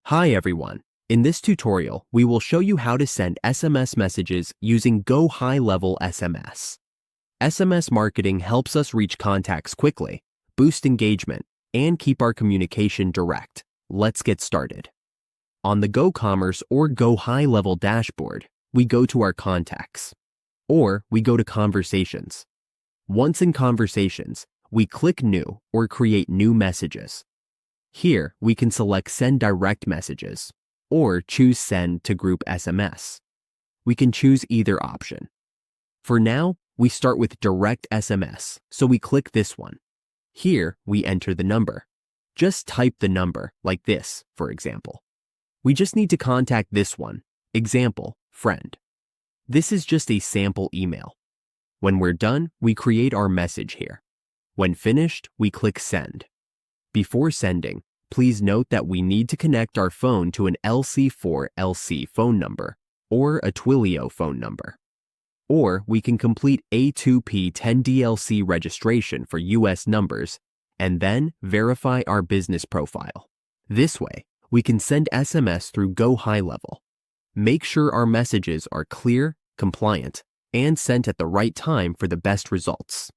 Hi everyone. In this tutorial, we will show you how to send SMS messages using GoHighLevel SMS. SMS marketing helps us reach contacts quickly, boost engagement, and keep our communication direct. Let's get started. On the GoCommerce or GoHighLevel dashboard, we go to our contacts, or we go to Conversations. Once in Conversations, we click New or create new messages. Here, we can select Send Direct Messages, or choose Send to Group SMS. We can choose either option. For now, we start with Direct SMS, so we click this one. Here, we enter the number. Just type the number, like this, for example. We just need to contact this one, example, friend. This is just a sample email. When we're done, we create our message here. When finished, we click Send. Before sending, please note that we need to connect our phone to an LC4LC phone number or a Twilio phone number. Or we can complete A2P10DLC registration for US numbers and then verify our business profile. This way, we can send SMS through GoHighLevel. Make sure our messages are clear, compliant, and sent at the right time for the best results.